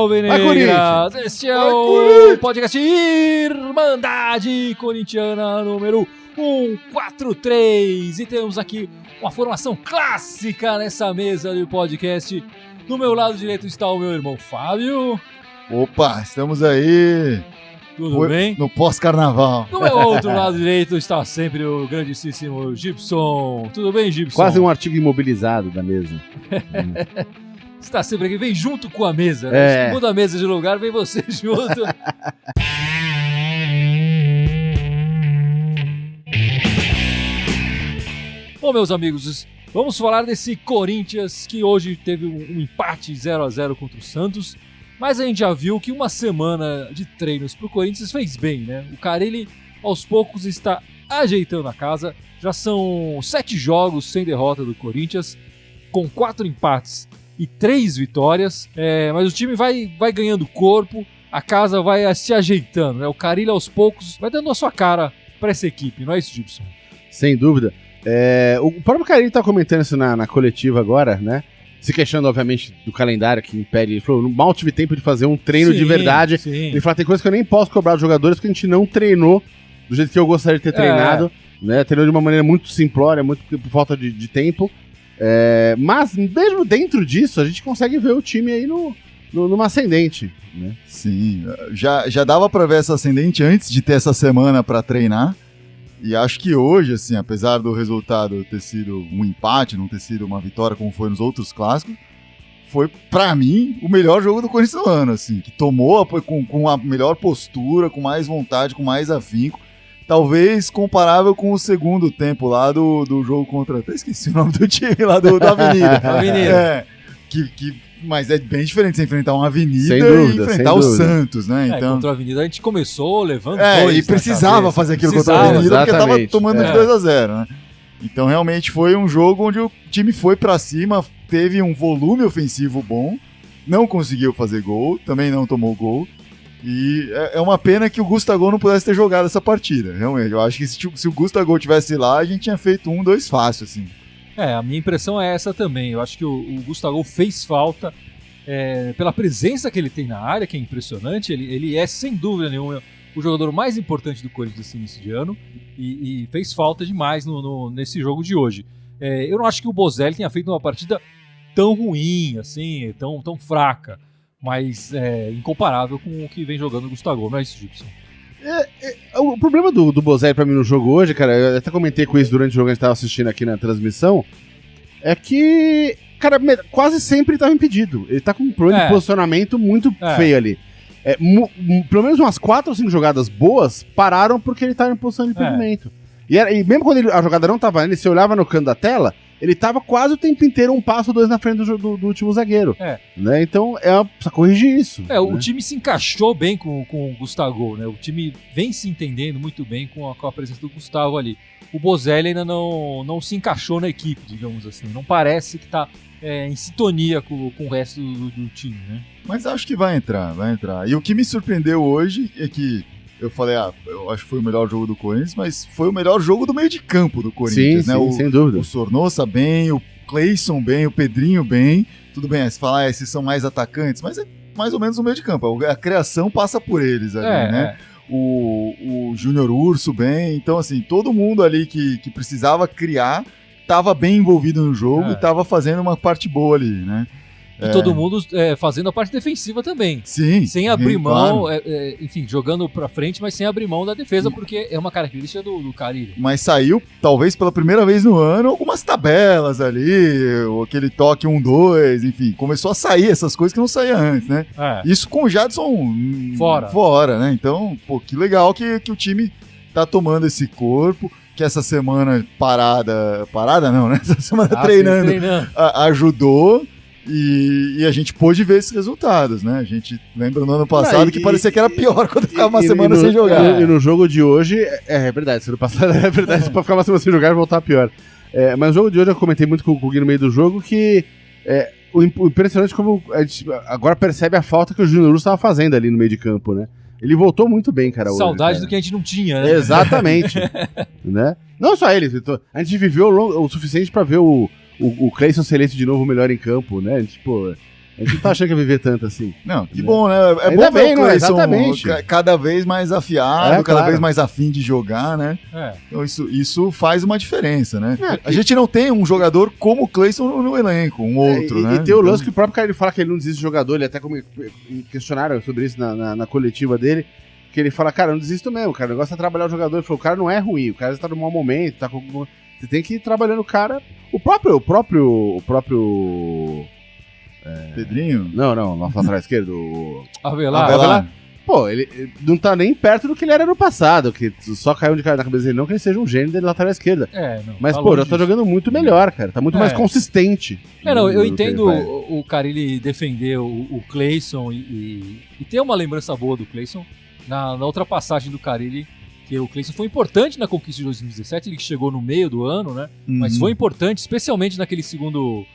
Alvinegras! Este é o podcast Irmandade Corintiana número 143. E temos aqui uma formação clássica nessa mesa de podcast. Do meu lado direito está o meu irmão Fábio. Opa, estamos aí. Tudo bem? No pós-carnaval. Do meu outro lado direito está sempre o grandíssimo Gibson. Tudo bem, Gibson? Quase um artigo imobilizado da mesa. Está sempre aqui, vem junto com a mesa. Né? Muda a mesa de lugar, vem você junto. Bom, meus amigos, vamos falar desse Corinthians que hoje teve um empate 0-0 contra o Santos. Mas a gente já viu que uma semana de treinos pro Corinthians fez bem, né? O Carille, aos poucos, está ajeitando a casa. Já são 7 jogos sem derrota do Corinthians, com 4 empates e 3 vitórias. Mas o time vai ganhando corpo, a casa vai se ajeitando, né? O Carille, aos poucos, vai dando a sua cara para essa equipe, não é isso, Gibson? Sem dúvida. O próprio Carille tá comentando isso na coletiva agora, né? Se queixando, obviamente, do calendário que impede. Ele falou, mal tive tempo de fazer um treino de verdade. Sim. Ele falou, tem coisas que eu nem posso cobrar dos jogadores porque a gente não treinou do jeito que eu gostaria de ter treinado. Né? Treinou de uma maneira muito simplória, muito por falta de tempo. Mas, mesmo dentro disso, a gente consegue ver o time aí numa ascendente. Né? Sim, já dava pra ver essa ascendente antes de ter essa semana pra treinar. E acho que hoje, assim, apesar do resultado ter sido um empate, não ter sido uma vitória como foi nos outros clássicos, foi, pra mim, o melhor jogo do Corinthians no ano, assim, que tomou com a melhor postura, com mais vontade, com mais afinco, talvez comparável com o segundo tempo lá do jogo contra... Até esqueci o nome do time lá da Avenida. Avenida. Mas é bem diferente você enfrentar uma Avenida dúvida, e enfrentar o Santos, né? Então... Contra a Avenida a gente começou levando 2. E precisava fazer aquilo contra a Avenida, porque tava tomando de 2-0, né? Então realmente foi um jogo onde o time foi pra cima, teve um volume ofensivo bom, não conseguiu fazer gol, também não tomou gol. E é uma pena que o Gustavo não pudesse ter jogado essa partida, realmente. Eu acho que se o Gustavo tivesse lá, a gente tinha feito 1-2 fácil, assim. A minha impressão é essa também. Eu acho que o Gustavo fez falta pela presença que ele tem na área, que é impressionante. Ele é, sem dúvida nenhuma, o jogador mais importante do Corinthians nesse início de ano e fez falta demais nesse jogo de hoje. Eu não acho que o Bozelli tenha feito uma partida tão ruim, assim, tão fraca, mas incomparável com o que vem jogando o Gustavo, não é isso, Gibson? O problema do Bozelli pra mim no jogo hoje, cara, eu até comentei com isso durante o jogo que a gente tava assistindo aqui na transmissão, é que, cara, quase sempre ele tava impedido. Ele tá com um problema de posicionamento muito feio ali. Pelo menos umas 4 ou 5 jogadas boas pararam porque ele tava em posição de impedimento. E mesmo quando a jogada não tava indo, você olhava no canto da tela, ele tava quase o tempo inteiro 1 passo ou 2 na frente do último zagueiro. Né? Então, precisa corrigir isso. Né? O time se encaixou bem com o Gustavo, né? O time vem se entendendo muito bem com a presença do Gustavo ali. O Bozelli ainda não se encaixou na equipe, digamos assim. Não parece que tá em sintonia com o resto do time, né? Mas acho que vai entrar. E o que me surpreendeu hoje é que eu falei, eu acho que foi o melhor jogo do Corinthians, mas foi o melhor jogo do meio de campo do Corinthians, né? Sim, sem dúvida. O Sornosa bem, o Cleison bem, o Pedrinho bem. Tudo bem, você fala, esses são mais atacantes, mas é mais ou menos o meio de campo. A criação passa por eles ali, né? O Júnior Urso bem. Então, assim, todo mundo ali que precisava criar estava bem envolvido no jogo e estava fazendo uma parte boa ali, né? E todo mundo fazendo a parte defensiva também. Sim. Sem abrir mão, claro. Enfim, jogando pra frente, mas sem abrir mão da defesa, porque é uma característica do Carille. Mas saiu, talvez pela primeira vez no ano, algumas tabelas ali, aquele toque 1-2, enfim. Começou a sair essas coisas que não saíam antes, né? Isso com o Jadson fora, né? Então, pô, que legal que o time tá tomando esse corpo, que essa semana parada não, né? Essa semana treinando. Ajudou. E a gente pôde ver esses resultados, né? A gente lembra no ano passado que parecia que era pior quando ficava uma semana sem jogar. E no jogo de hoje, é verdade, no passado é verdade, pra ficar uma semana sem jogar e voltar pior. Mas no jogo de hoje eu comentei muito com o Gui no meio do jogo que o impressionante como a gente agora percebe a falta que o Júnior Urso estava fazendo ali no meio de campo, né? Ele voltou muito bem, cara. Saudade hoje, do que a gente não tinha, né? Exatamente. Né? Não só ele, a gente viveu o suficiente pra ver o Cleison ser eleito de novo o melhor em campo, né? A gente, A gente não tá achando que ia viver tanto assim. Não, que bom, né? É Ainda bom ver o Clayson exatamente. Cada vez mais afiado, cada vez mais afim de jogar, né? Então isso faz uma diferença, né? A gente não tem um jogador como o Clayson no elenco, um outro, né? E tem o lance que o próprio cara ele fala que ele não desiste de jogador, ele até questionaram sobre isso na coletiva dele, que ele fala, cara, eu não desisto mesmo, cara, o negócio é trabalhar o jogador. Ele falou, o cara não é ruim, o cara tá no mau momento, você tem que ir trabalhando o cara. O próprio Pedrinho? Não, na lateral esquerdo. Avelar. Pô, ele não tá nem perto do que ele era no passado, que só caiu de cara na cabeça dele, não que ele seja um gênio de lateral esquerda. Mas, pô, já tá jogando muito melhor, cara. Tá muito mais consistente. Eu entendo o Carille defender o Clayson e ter uma lembrança boa do Clayson na outra passagem do Carille, que o Clayson foi importante na conquista de 2017, ele chegou no meio do ano, né? Mas foi importante, especialmente naquele segundo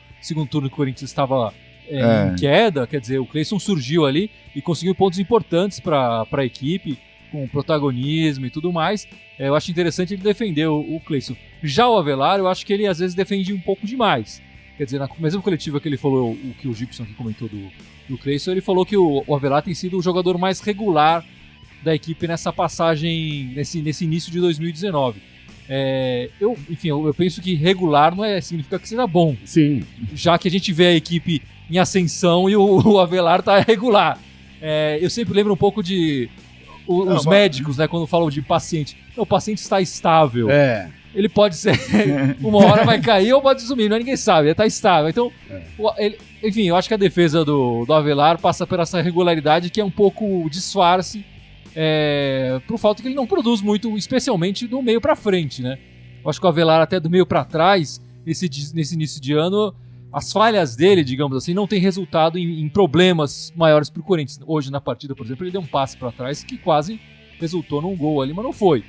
turno que o Corinthians estava em queda, quer dizer, o Clayson surgiu ali e conseguiu pontos importantes para a equipe, com protagonismo e tudo mais. Eu acho interessante ele defender o Clayson. Já o Avelar, eu acho que ele às vezes defende um pouco demais. Quer dizer, na mesma coletiva que ele falou, o que o Gibson aqui comentou do Clayson, ele falou que o Avelar tem sido o jogador mais regular da equipe nessa passagem, nesse início de 2019. Eu penso que regular não significa que seja bom. Sim. Já que a gente vê a equipe em ascensão e o Avelar tá regular. Eu sempre lembro um pouco de os médicos, né, quando falam de paciente. O paciente está estável. Ele pode ser... uma hora vai cair ou pode sumir, ninguém sabe, ele tá estável. Então, enfim, eu acho que a defesa do Avelar passa por essa regularidade que é um pouco disfarce por falta que ele não produz muito, especialmente do meio pra frente, né? Eu acho que o Avelar até do meio pra trás, nesse início de ano, as falhas dele, digamos assim, não tem resultado em problemas maiores pro Corinthians. Hoje na partida, por exemplo, ele deu um passe pra trás que quase resultou num gol ali, mas não foi.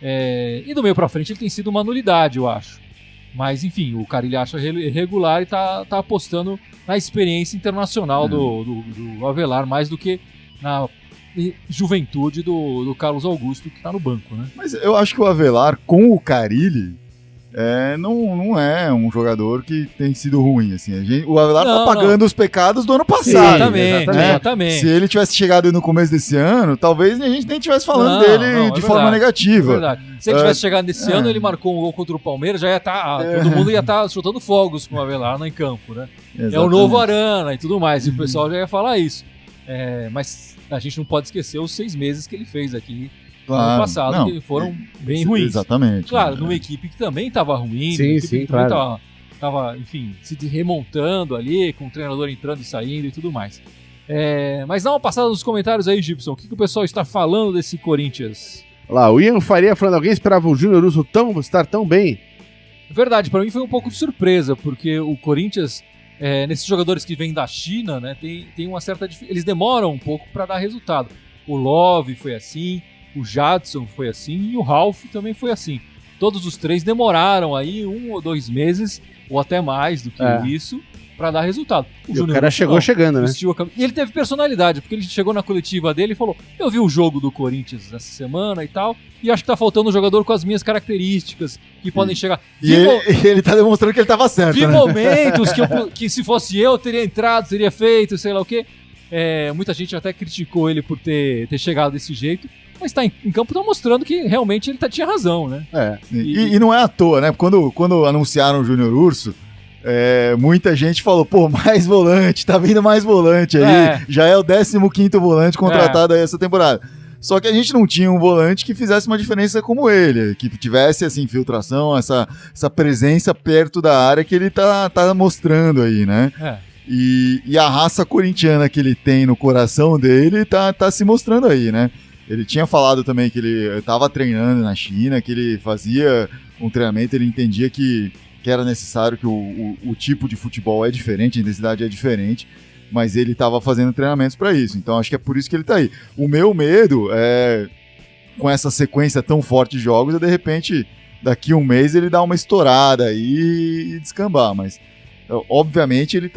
E do meio pra frente ele tem sido uma nulidade, eu acho. Mas enfim, o Carille acha irregular e tá apostando na experiência internacional do Avelar, mais do que na juventude do Carlos Augusto, que tá no banco, né? Mas eu acho que o Avelar, com o Carille, não é um jogador que tem sido ruim, assim. O Avelar tá pagando os pecados do ano passado. Exatamente. Se ele tivesse chegado no começo desse ano, talvez a gente nem estivesse falando dele de forma negativa. É verdade. Se ele tivesse chegado nesse ano, ele marcou um gol contra o Palmeiras, já ia estar... todo mundo ia estar soltando fogos com o Avelar em campo, né? Exatamente. É o novo Arana e tudo mais, e o pessoal já ia falar isso. Mas a gente não pode esquecer os 6 meses que ele fez aqui no ano passado, que foram bem ruins. Exatamente. Claro, numa equipe que também estava ruim, sim, claro. Tava, enfim, se remontando ali, com o treinador entrando e saindo e tudo mais. Mas dá uma passada nos comentários aí, Gibson. O que o pessoal está falando desse Corinthians? Lá, o Ian Faria falando, alguém esperava o Júnior Urso estar tão bem? Verdade, para mim foi um pouco de surpresa, porque o Corinthians... nesses jogadores que vêm da China, né, tem uma certa... Eles demoram um pouco para dar resultado. O Love foi assim, o Jadson foi assim e o Ralf também foi assim. Todos os 3 demoraram aí 1 ou 2 meses, ou até mais do que isso, para dar resultado. O cara chegou chegando, né? E ele teve personalidade, porque ele chegou na coletiva dele e falou, eu vi o jogo do Corinthians essa semana e tal, e acho que tá faltando um jogador com as minhas características, que podem chegar... E ele tá demonstrando que ele tava certo, vi momentos que se fosse eu, teria entrado, teria feito, sei lá o quê. Muita gente até criticou ele por ter chegado desse jeito, mas tá em campo, tá mostrando que realmente ele tinha razão, né? E não é à toa, né? Quando anunciaram o Júnior Urso, muita gente falou, mais volante, tá vindo mais volante aí, já é o 15º volante contratado aí essa temporada. Só que a gente não tinha um volante que fizesse uma diferença como ele, que tivesse essa infiltração, essa presença perto da área que ele tá mostrando aí, né? E a raça corintiana que ele tem no coração dele tá se mostrando aí, né? Ele tinha falado também que ele estava treinando na China, que ele fazia um treinamento, ele entendia que era necessário, que o tipo de futebol é diferente, a intensidade é diferente, mas ele estava fazendo treinamentos para isso. Então acho que é por isso que ele está aí. O meu medo é, com essa sequência tão forte de jogos, é de repente, daqui um mês ele dá uma estourada aí e descambar, mas obviamente ele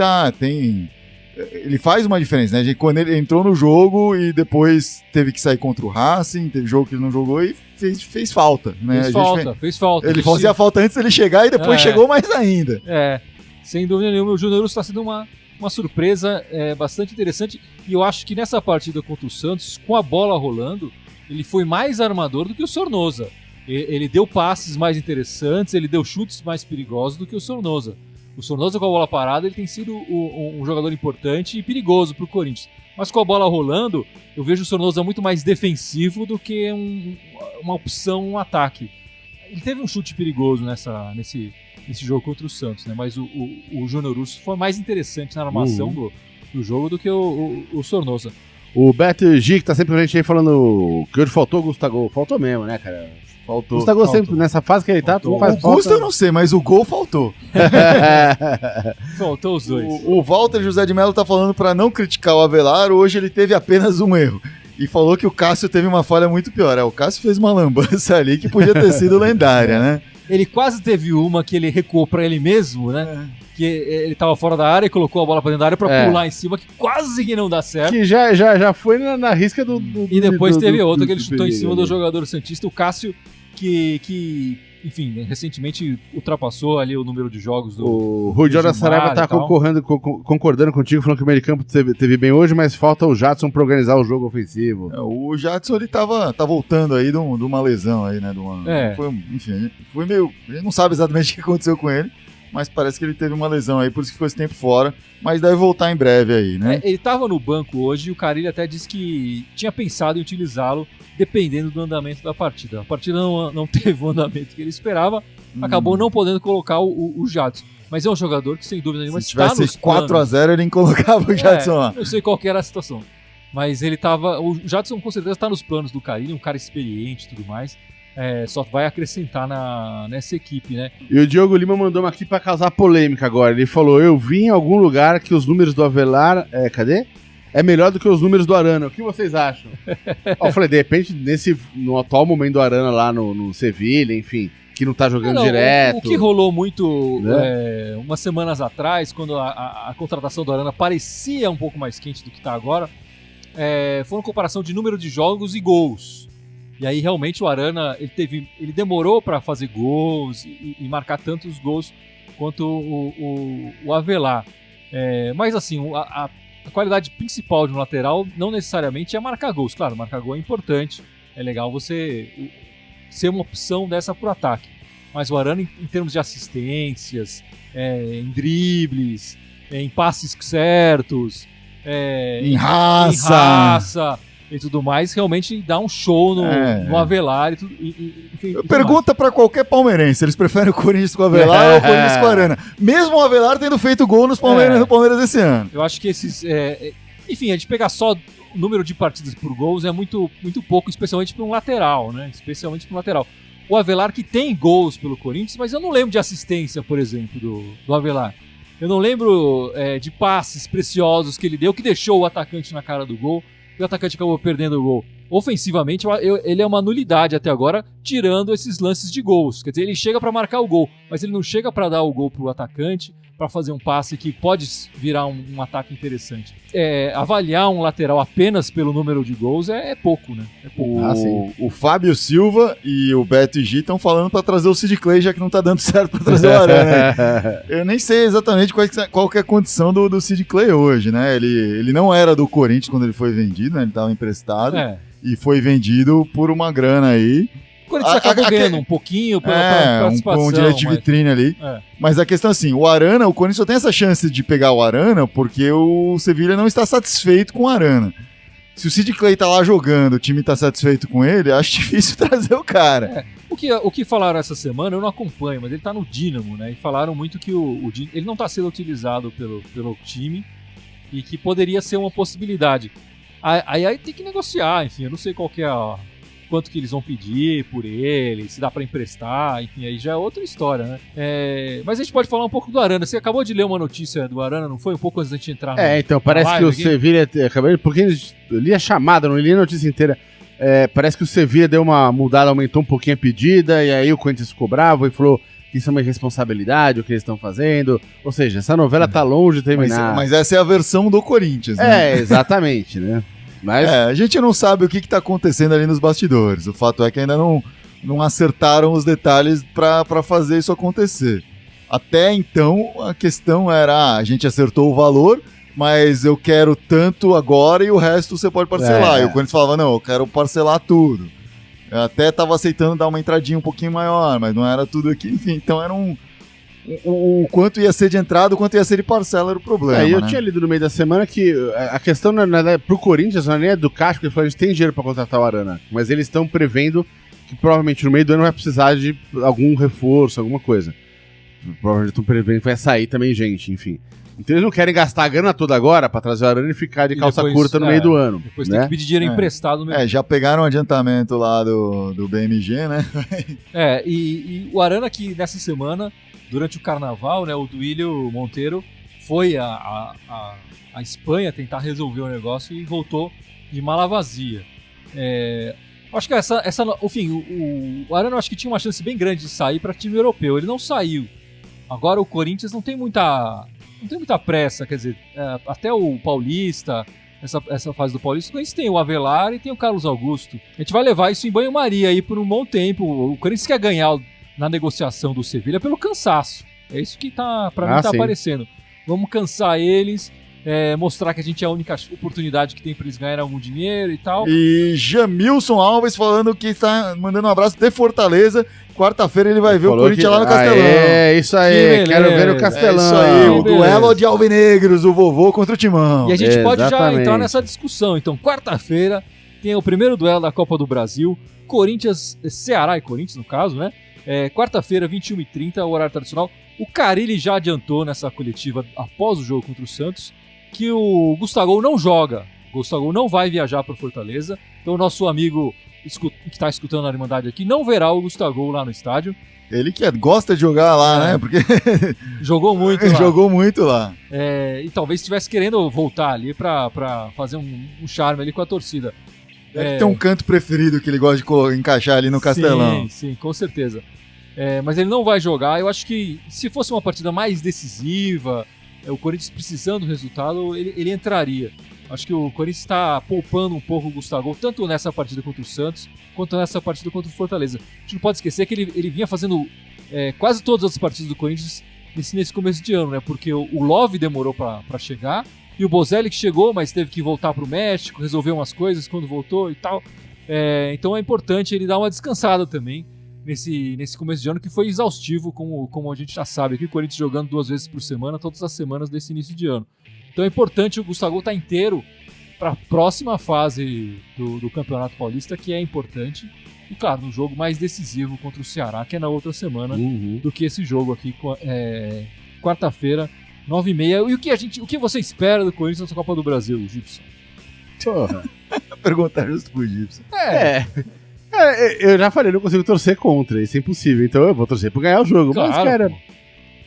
ele faz uma diferença, né? Quando ele entrou no jogo e depois teve que sair contra o Racing, teve jogo que ele não jogou e fez falta, né? Fez falta. Ele fazia falta antes dele chegar e depois chegou mais ainda. Sem dúvida nenhuma, o Júnior Urso está sendo uma uma surpresa bastante interessante. E eu acho que nessa partida contra o Santos, com a bola rolando, ele foi mais armador do que o Sornosa. Ele deu passes mais interessantes, ele deu chutes mais perigosos do que o Sornosa. O Sornosa com a bola parada, ele tem sido um jogador importante e perigoso para o Corinthians. Mas com a bola rolando, eu vejo o Sornosa muito mais defensivo do que uma opção, um ataque. Ele teve um chute perigoso nesse jogo contra o Santos, né? Mas o Júnior Urso foi mais interessante na armação do jogo do que o Sornosa. O Beto G, que tá sempre com a gente aí falando que hoje faltou o Gustavo. Faltou mesmo, né, cara? Faltou. Gustavo sempre nessa fase que ele tá, tudo faz falta. O Gusto eu não sei, mas o gol faltou. Faltou os dois. O Walter José de Mello tá falando pra não criticar o Avelar, hoje ele teve apenas um erro. E falou que o Cássio teve uma falha muito pior. O Cássio fez uma lambança ali que podia ter sido lendária, né? Ele quase teve uma que ele recuou pra ele mesmo, né? Que ele tava fora da área e colocou a bola pra dentro da área pra pular em cima, que quase que não dá certo. Que já foi na risca do e depois teve outra que ele chutou em cima do jogador santista, o Cássio, que enfim, recentemente ultrapassou ali o número de jogos do... O Rui Jordan Saraiva tá concordando contigo, falando que o meio de campo teve bem hoje, mas falta o Jadson pra organizar o jogo ofensivo. O Jadson, ele tá voltando aí de uma lesão aí, né? Foi meio... A gente não sabe exatamente o que aconteceu com ele, mas parece que ele teve uma lesão aí, por isso que ficou esse tempo fora, mas deve voltar em breve aí, né? Ele tava no banco hoje e o Carille até disse que tinha pensado em utilizá-lo dependendo do andamento da partida. A partida não teve o andamento que ele esperava, acabou não podendo colocar o Jadson. Mas é um jogador que, sem dúvida nenhuma, está nos planos. Se tivesse 4-0, ele colocava o Jadson lá. Não sei qual que era a situação. Mas ele tava... O Jadson, com certeza, está nos planos do Carille, um cara experiente e tudo mais. Só vai acrescentar nessa equipe, né? E o Diogo Lima mandou uma aqui pra causar polêmica agora. Ele falou, eu vi em algum lugar que os números do Avelar... cadê? É melhor do que os números do Arana. O que vocês acham? Eu falei, de repente, no atual momento do Arana lá no Sevilha, enfim, que não tá jogando direto. O que rolou muito umas semanas atrás, quando a contratação do Arana parecia um pouco mais quente do que tá agora, foi uma comparação de número de jogos e gols. E aí, realmente, o Arana, ele demorou para fazer gols e marcar tantos gols quanto o Avelar. Mas, assim, a qualidade principal de um lateral não necessariamente é marcar gols. Claro, marcar gol é importante. É legal você ser uma opção dessa pro ataque. Mas o Arana, em termos de assistências, em dribles, em passes certos, em raça e tudo mais, realmente dá um show no Avelar. Pergunta pra qualquer palmeirense, eles preferem o Corinthians com o Avelar ou o Corinthians com o Arana? Mesmo o Avelar tendo feito gol no Palmeiras esse ano. Eu acho que esses... enfim, a gente pegar só o número de partidas por gols é muito, muito pouco, especialmente para um lateral, né? Especialmente para um lateral. O Avelar que tem gols pelo Corinthians, mas eu não lembro de assistência, por exemplo, do Avelar. Eu não lembro de passes preciosos que ele deu, que deixou o atacante na cara do gol. E o atacante acabou perdendo o gol. Ofensivamente, ele é uma nulidade até agora, tirando esses lances de gols. Quer dizer, ele chega para marcar o gol, mas ele não chega para dar o gol pro atacante, para fazer um passe que pode virar um ataque interessante. Avaliar um lateral apenas pelo número de gols é pouco, né? É pouco. O Fábio Silva e o Beto e G estão falando para trazer o Sid Clay, já que não tá dando certo para trazer o Arana. Eu nem sei exatamente qual que é a condição do Sid Clay hoje, né? Ele não era do Corinthians quando ele foi vendido, né? Ele estava emprestado e foi vendido por uma grana aí. O Corinthians acabou ganhando um pouquinho pela participação. Um direito de vitrine ali. Mas a questão é assim, o Corinthians só tem essa chance de pegar o Arana porque o Sevilha não está satisfeito com o Arana. Se o Sid Clay tá lá jogando, o time tá satisfeito com ele, acho difícil trazer o cara. O que falaram essa semana, eu não acompanho, mas ele tá no Dínamo, né? E falaram muito que ele não tá sendo utilizado pelo time e que poderia ser uma possibilidade. Aí tem que negociar, enfim, eu não sei qual que é quanto que eles vão pedir por ele, se dá pra emprestar, enfim, aí já é outra história, né? Mas a gente pode falar um pouco do Arana. Você acabou de ler uma notícia do Arana, não foi? Um pouco antes da gente entrar então, parece que o Sevilha... Porque eu li a chamada, não li a notícia inteira. Parece que o Sevilha deu uma mudada, aumentou um pouquinho a pedida, e aí o Corinthians ficou bravo e falou que isso é uma irresponsabilidade, o que eles estão fazendo. Ou seja, essa novela tá longe de terminar. Mas essa é a versão do Corinthians, né? Exatamente, né? Mas... a gente não sabe o que tá acontecendo ali nos bastidores. O fato é que ainda não acertaram os detalhes para fazer isso acontecer. Até então, a questão era, a gente acertou o valor, mas eu quero tanto agora e o resto você pode parcelar. E o Corinthians falava, não, eu quero parcelar tudo. Eu até tava aceitando dar uma entradinha um pouquinho maior, mas não era tudo aqui, enfim, então era o quanto ia ser de entrada, o quanto ia ser de parcela era o problema. Eu tinha lido no meio da semana que a questão pro Corinthians não é do Caixa, porque a gente tem dinheiro pra contratar o Arana, mas eles estão prevendo que provavelmente no meio do ano vai precisar de algum reforço, alguma coisa. Provavelmente estão prevendo que vai sair também gente, enfim. Então eles não querem gastar a grana toda agora pra trazer o Arana e ficar de calça curta no meio do ano. Depois tem que pedir dinheiro emprestado mesmo. Já pegaram um adiantamento lá do BMG, né? E o Arana que nessa semana, durante o carnaval, né, o Duílio Monteiro foi a Espanha tentar resolver o negócio e voltou de mala vazia. Acho que enfim, o Arana acho que tinha uma chance bem grande de sair para time europeu. Ele não saiu. Agora o Corinthians não tem muita pressa, quer dizer, até o Paulista, essa fase do Paulista, o Corinthians tem o Avelar e tem o Carlos Augusto. A gente vai levar isso em banho-maria aí por um bom tempo. O Corinthians quer ganhar na negociação do Sevilha pelo cansaço. É isso que tá aparecendo. Vamos cansar eles, mostrar que a gente é a única oportunidade que tem para eles ganharem algum dinheiro e tal. E Jamilson Alves falando que está mandando um abraço de Fortaleza. Quarta-feira ele vai ver o Corinthians lá no Castelão. Isso aí, quero ver no Castelão. Isso aí, o duelo de alvinegros, o vovô contra o Timão. E a gente pode já entrar nessa discussão. Então, quarta-feira tem o primeiro duelo da Copa do Brasil. Corinthians, Ceará e Corinthians, no caso, né? Quarta-feira, 21h30, o horário tradicional. O Carille já adiantou nessa coletiva, após o jogo contra o Santos, que o Gustavo não joga. O Gustavo não vai viajar para Fortaleza. Então, o nosso amigo que está escutando a Irmandade aqui não verá o Gustavo lá no estádio. Ele que gosta de jogar lá, né? Porque jogou muito lá. Jogou muito lá. E talvez estivesse querendo voltar ali para fazer um charme ali com a torcida. Deve ter um canto preferido que ele gosta de encaixar ali no Castelão. Sim, com certeza. Mas ele não vai jogar. Eu acho que se fosse uma partida mais decisiva, o Corinthians precisando do resultado, ele entraria. Acho que o Corinthians está poupando um pouco o Gustavo, tanto nessa partida contra o Santos, quanto nessa partida contra o Fortaleza. A gente não pode esquecer que ele vinha fazendo quase todas as partidas do Corinthians nesse começo de ano, né? Porque o Love demorou para chegar, e o Bozelli que chegou, mas teve que voltar para o México, resolver umas coisas quando voltou e tal. Então é importante ele dar uma descansada também nesse começo de ano, que foi exaustivo, como a gente já sabe aqui, o Corinthians jogando 2 vezes por semana, todas as semanas desse início de ano. Então é importante o Gustavo estar inteiro para a próxima fase do Campeonato Paulista, que é importante. E claro, no jogo mais decisivo contra o Ceará, que é na outra semana, do que esse jogo aqui, quarta-feira, 9h30. E o que você espera do Corinthians na Copa do Brasil, Gibson? Porra, perguntar justo pro Gibson. Eu já falei, não consigo torcer contra, isso é impossível. Então eu vou torcer pra ganhar o jogo. Claro, mas, cara,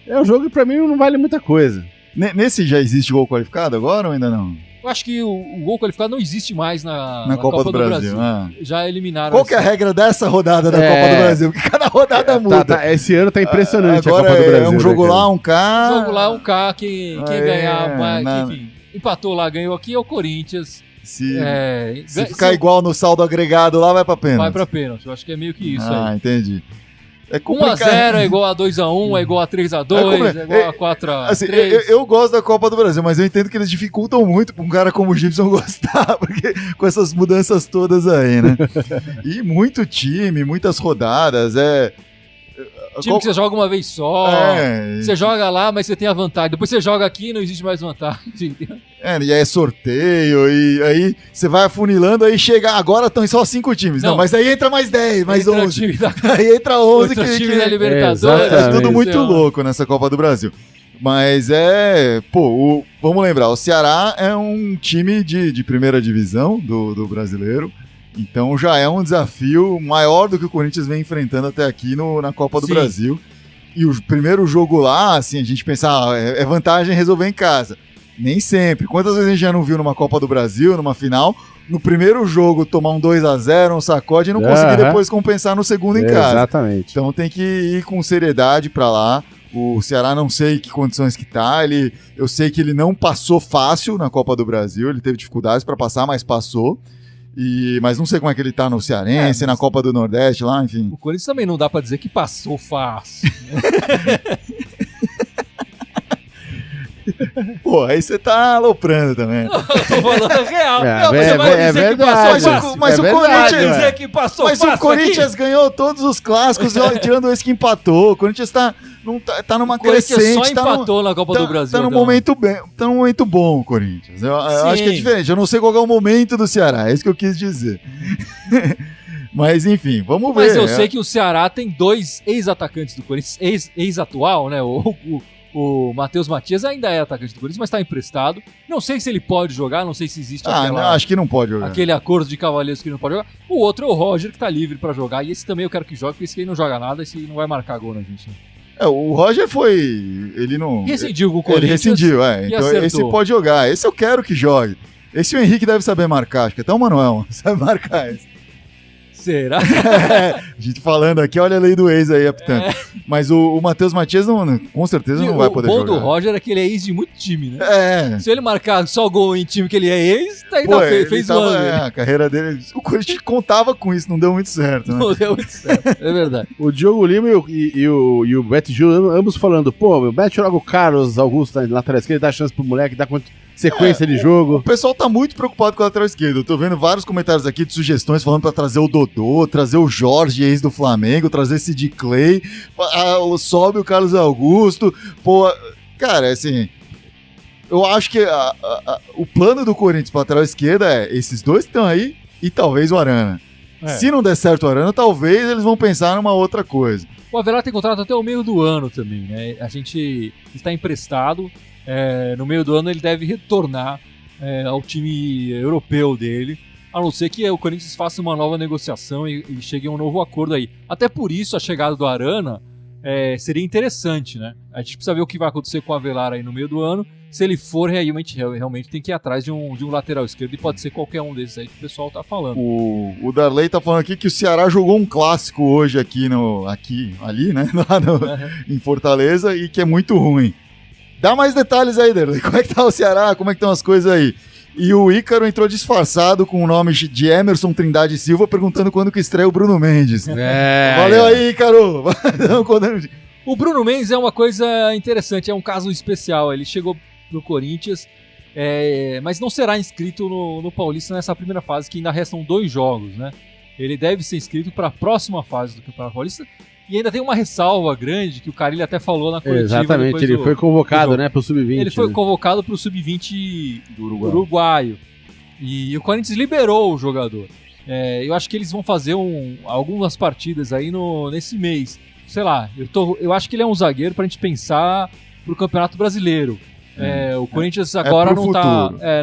é um jogo que pra mim não vale muita coisa. Nesse já existe gol qualificado agora ou ainda não? Eu acho que o gol qualificado não existe mais na Copa do Brasil. Já eliminaram. Qual que é a regra dessa rodada da Copa do Brasil? Porque cada rodada muda. Esse ano tá impressionante agora a Copa do Brasil. É um jogo lá, um K. Jogo lá, um K. Quem ganhar, enfim, empatou lá, ganhou aqui é o Corinthians. Se ficar igual no saldo agregado lá, vai pra pênalti. Vai pra pênalti. Eu acho que é meio que isso aí. Entendi. 1x0 é igual a 2x1, é igual a 3x2, é igual a 4x3. Assim, eu gosto da Copa do Brasil, mas eu entendo que eles dificultam muito pra um cara como o Gibson gostar, porque com essas mudanças todas aí, né? E muito time, muitas rodadas, time que você joga uma vez só, você joga lá, mas você tem a vantagem. Depois você joga aqui e não existe mais vantagem. E aí é sorteio, e aí você vai afunilando, aí chega, agora estão só 5 times. Não, mas aí entra mais 10, mais 11. Aí entra 11. Time da Libertadores. É tudo muito louco nessa Copa do Brasil. Mas vamos lembrar, o Ceará é um time de primeira divisão do brasileiro. Então já é um desafio maior do que o Corinthians vem enfrentando até aqui na Copa do Brasil. E o primeiro jogo lá, assim, a gente pensa, é vantagem resolver em casa. Nem sempre. Quantas vezes a gente já não viu numa Copa do Brasil, numa final, no primeiro jogo tomar um 2x0, um sacode e não conseguir depois compensar no segundo em casa. Exatamente. Então tem que ir com seriedade pra lá. O Ceará não sei que condições que tá. Eu sei que ele não passou fácil na Copa do Brasil, ele teve dificuldades pra passar, mas passou. Mas não sei como é que ele tá no Cearense, na Copa do Nordeste lá, enfim. O Corinthians também não dá pra dizer que passou fácil. Pô, aí você tá aloprando também. Não, eu tô falando real. Você vai dizer que passou fácil. Mas o Corinthians... dizer que passou mas o Corinthians ganhou todos os clássicos, tirando esse que empatou. O Corinthians tá numa crescente. Só empatou na Copa do Brasil. Tá num momento bom, o Corinthians. Eu acho que é diferente. Eu não sei qual é o momento do Ceará. É isso que eu quis dizer. Mas, enfim, vamos ver. Mas eu sei que o Ceará tem 2 ex-atacantes do Corinthians, ex-atual, né? O Matheus Matias ainda é atacante do Corinthians, mas está emprestado. Não sei se ele pode jogar, não sei se existe acho que não pode jogar. Aquele acordo de cavalheiros que ele não pode jogar. O outro é o Roger, que está livre para jogar. E esse também eu quero que jogue, porque esse aí não joga nada, esse não vai marcar gol na gente. Né? O Roger ele não... Rescindiu com o Corinthians. Ele rescindiu, então acertou. Esse pode jogar. Esse eu quero que jogue. Esse o Henrique deve saber marcar, acho que até o Manuel sabe marcar esse. Será? A gente falando aqui, olha a lei do ex aí, apitando. Mas o Matheus Matias com certeza não vai poder jogar. O bom do Roger é que ele é ex de muito time, né? Se ele marcar só gol em time que ele é ex, fez o ano. A carreira dele... O Corinthians contava com isso, não deu muito certo, né? Não deu muito certo, é verdade. O Diogo Lima e o Beto Gil, ambos falando, o Beto joga o Carlos Augusto na lateral esquerda, dá chance pro moleque, dá sequência de jogo. O pessoal tá muito preocupado com a lateral esquerda. Eu tô vendo vários comentários aqui de sugestões falando pra trazer o Dodô, trazer o Jorge, ex do Flamengo, trazer esse Sid Clay, sobe o Carlos Augusto. Pô, cara, assim, eu acho que o plano do Corinthians pra lateral esquerda é esses dois que estão aí e talvez o Arana. Se não der certo o Arana, talvez eles vão pensar numa outra coisa. O Avelar tem contrato até o meio do ano também, né? A gente está emprestado. No meio do ano ele deve retornar ao time europeu dele, a não ser que o Corinthians faça uma nova negociação e chegue a um novo acordo aí. Até por isso a chegada do Arana seria interessante, né? A gente precisa ver o que vai acontecer com o Avelar aí no meio do ano. Se ele for, realmente tem que ir atrás de um lateral esquerdo, e pode ser qualquer um desses aí que o pessoal tá falando. O Darley tá falando aqui que o Ceará jogou um clássico hoje ali, né? Em Fortaleza, e que é muito ruim. Dá mais detalhes aí, Darley. Como é que tá o Ceará? Como é que estão as coisas aí? E o Ícaro entrou disfarçado com o nome de Emerson Trindade Silva, perguntando quando que estreia o Bruno Mendes. Valeu aí, Ícaro! O Bruno Mendes é uma coisa interessante, é um caso especial. Ele chegou no Corinthians, mas não será inscrito no Paulista nessa primeira fase, que ainda restam 2 jogos, né? Ele deve ser inscrito para a próxima fase do Campeonato Paulista. E ainda tem uma ressalva grande que o Carilli até falou na coletiva. Exatamente, ele foi convocado, né, pro Sub-20. Ele foi convocado pro Sub-20 uruguaio. E o Corinthians liberou o jogador. Eu acho que eles vão fazer algumas partidas aí nesse mês. Sei lá, eu acho que ele é um zagueiro pra gente pensar pro Campeonato Brasileiro. O Corinthians agora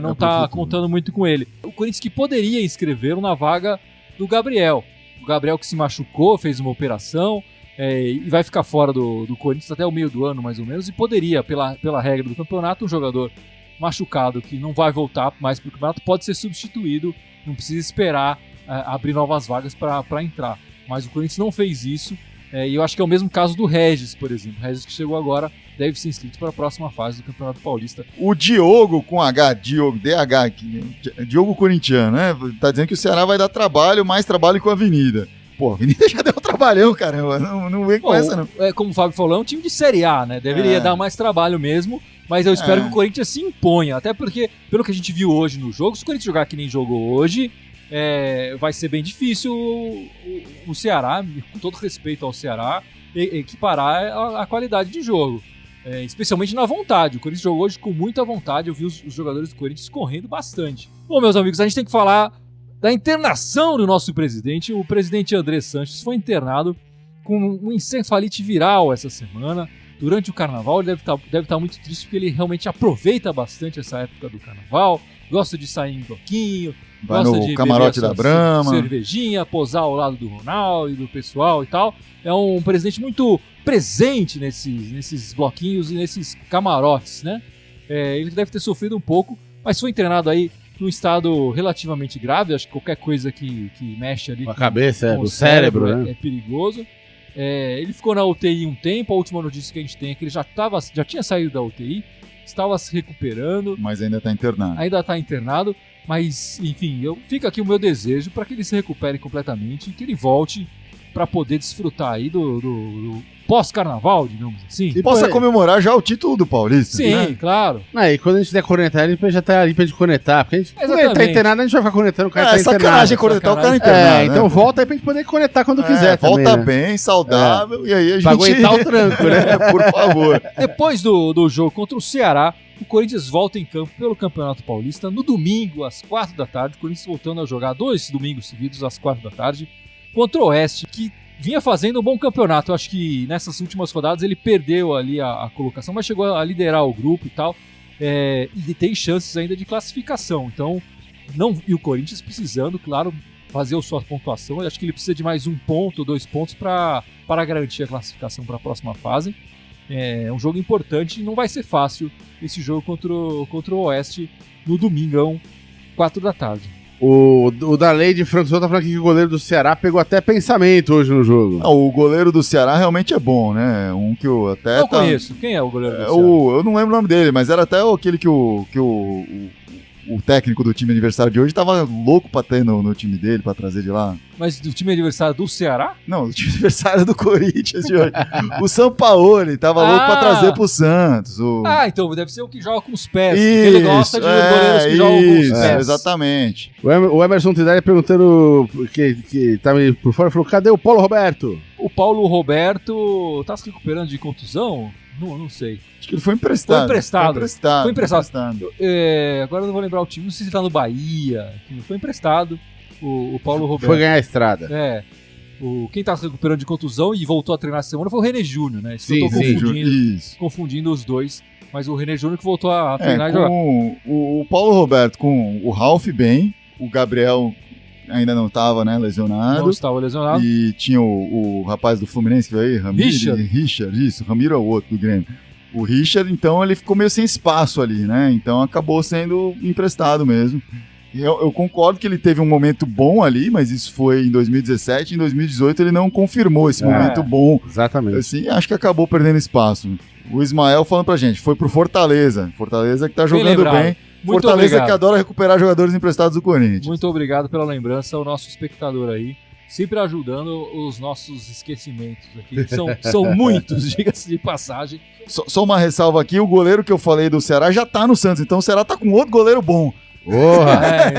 não tá contando muito com ele. O Corinthians que poderia inscrevê-lo na vaga do Gabriel. O Gabriel que se machucou, fez uma operação e vai ficar fora do Corinthians até o meio do ano, mais ou menos, e poderia, pela regra do campeonato, um jogador machucado que não vai voltar mais para o campeonato pode ser substituído, não precisa esperar abrir novas vagas para entrar. Mas o Corinthians não fez isso, e eu acho que é o mesmo caso do Regis, por exemplo. O Regis que chegou agora deve ser inscrito para a próxima fase do Campeonato Paulista. O Diogo com H, DH aqui, Diogo Corintiano, né? Tá dizendo que o Ceará vai dar mais trabalho que a Avenida. Pô, a Avenida já deu trabalhão, caramba. Não vem com essa, não. Como o Fábio falou, é um time de Série A, né? Deveria dar mais trabalho mesmo, mas eu espero que o Corinthians se imponha. Até porque, pelo que a gente viu hoje no jogo, se o Corinthians jogar que nem jogou hoje, vai ser bem difícil o Ceará, com todo respeito ao Ceará, equiparar a qualidade de jogo. Especialmente na vontade. O Corinthians jogou hoje com muita vontade. Eu vi os jogadores do Corinthians correndo bastante. Bom, meus amigos, a gente tem que falar da internação do nosso presidente. O presidente André Sanches foi internado com uma encefalite viral essa semana. Durante o carnaval, ele deve estar muito triste, porque ele realmente aproveita bastante essa época do carnaval. Gosta de sair em bloquinho, vai gosta no de camarote da Brahma, cervejinha, posar ao lado do Ronaldo e do pessoal e tal. É um presidente muito presente nesses bloquinhos e nesses camarotes, né? Ele deve ter sofrido um pouco, mas foi internado aí num estado relativamente grave. Acho que qualquer coisa que mexe ali com a cabeça, com o cérebro, né? É perigoso. Ele ficou na UTI um tempo. A última notícia que a gente tem é que ele já tinha saído da UTI, estava se recuperando. Mas ainda está internado. Ainda está internado, mas enfim, fica aqui o meu desejo para que ele se recupere completamente e que ele volte para poder desfrutar aí do pós-carnaval, digamos assim. E possa comemorar já o título do Paulista. Sim, né? Claro. E quando a gente der cornetar, a gente já tá ali pra gente cornetar. Porque a gente não tá internado, a gente vai ficar cornetando o cara tá internado. Sacanagem cornetar o cara internado. Então volta aí pra gente poder cornetar quando quiser volta também, bem, saudável, e aí a gente... Pra aguentar o tranco, né? Por favor. Depois do jogo contra o Ceará, o Corinthians volta em campo pelo Campeonato Paulista no domingo, às 4 da tarde. O Corinthians voltando a jogar 2 domingos seguidos, às 4 da tarde, contra o Oeste, que vinha fazendo um bom campeonato. Eu acho que nessas últimas rodadas ele perdeu ali a colocação, mas chegou a liderar o grupo e tal. E tem chances ainda de classificação. Então, e o Corinthians precisando, claro, fazer a sua pontuação. Eu acho que ele precisa de mais 1 ponto, 2 pontos para garantir a classificação para a próxima fase. É um jogo importante e não vai ser fácil esse jogo contra o Oeste no domingão, 4 da tarde. O Darley de Franco Souza tá falando aqui que o goleiro do Ceará pegou até pensamento hoje no jogo. O goleiro do Ceará realmente é bom, né? Um que eu até... Eu conheço. Quem é o goleiro do Ceará? Eu não lembro o nome dele, mas era até aquele que o técnico do time aniversário de hoje tava louco pra ter no time dele, pra trazer de lá. Mas do time aniversário do Ceará? Não, do time aniversário do Corinthians de hoje. O Sampaoli tava louco pra trazer pro Santos. Então deve ser o que joga com os pés. Ele gosta de goleiros que jogam com os pés. Exatamente. O Emerson Tidari perguntando que tá meio por fora, falou, cadê o Paulo Roberto? O Paulo Roberto tá se recuperando de contusão? Não sei. Acho que ele foi emprestado. Foi emprestado. Agora eu não vou lembrar o time. Não sei se ele tá no Bahia. Foi emprestado. O Paulo Roberto. Foi ganhar a estrada. Quem tá se recuperando de contusão e voltou a treinar essa semana foi o René Júnior, né? Sim, eu tô confundindo os dois. Mas o René Júnior que voltou a treinar e jogar. O Paulo Roberto com o Ralf bem. O Gabriel ainda não estava, né, lesionado. Não estava lesionado. E tinha o rapaz do Fluminense que veio aí, Richard, isso. Ramiro é o outro do Grêmio. O Richard, então, ele ficou meio sem espaço ali, né? Então acabou sendo emprestado mesmo. Eu concordo que ele teve um momento bom ali, mas isso foi em 2017. Em 2018 ele não confirmou esse momento bom. Exatamente. Assim, acho que acabou perdendo espaço. O Ismael falando pra gente, foi pro Fortaleza. Fortaleza que tá jogando bem. Muito Fortaleza obrigado. Que adora recuperar jogadores emprestados do Corinthians. Muito obrigado pela lembrança, o nosso espectador aí, sempre ajudando os nossos esquecimentos aqui. São muitos, diga-se de passagem. Só uma ressalva aqui, o goleiro que eu falei do Ceará já tá no Santos, então o Ceará tá com outro goleiro bom.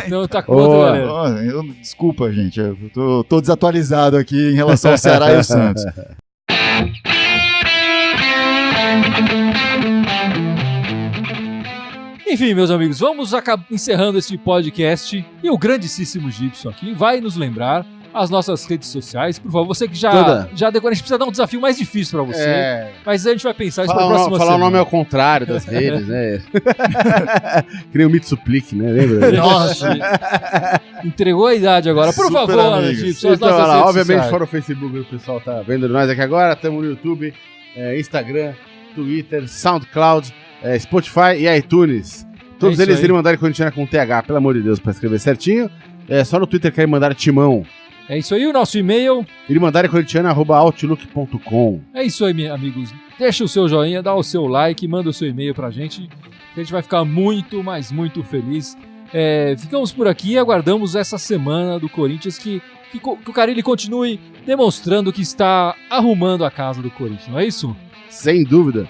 Então tá com outro goleiro. Desculpa, gente, eu tô desatualizado aqui em relação ao Ceará e o Santos. Enfim, meus amigos, vamos encerrando esse podcast. E o grandíssimo Gibson aqui vai nos lembrar as nossas redes sociais. Por favor, você que já decorou, a gente precisa dar um desafio mais difícil pra você. Mas a gente vai pensar isso pra próxima semana. Falar o nome ao contrário das redes, né? Que nem o Mitsuplique, né? Lembra? Nossa! Entregou a idade agora. Por favor, Gibson, as nossas redes obviamente, sociais. fora o Facebook, o pessoal tá vendo nós aqui agora. Estamos no YouTube, Instagram, Twitter, SoundCloud, Spotify e iTunes. Todos eles irem mandar Corintiana com TH, pelo amor de Deus, pra escrever certinho. Só no Twitter querem mandar Timão. É isso aí, o nosso e-mail. irimandarecorintiana@outlook.com. É isso aí, amigos. Deixa o seu joinha, dá o seu like, manda o seu e-mail pra gente. A gente vai ficar muito, mas muito feliz. Ficamos por aqui e aguardamos essa semana do Corinthians que o Carille continue demonstrando que está arrumando a casa do Corinthians, não é isso? Sem dúvida.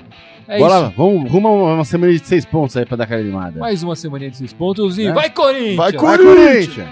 Bora lá, vamos rumo uma semana de 6 pontos aí pra dar aquela animada. Mais uma semaninha de 6 pontos e vai Corinthians! Vai Corinthians!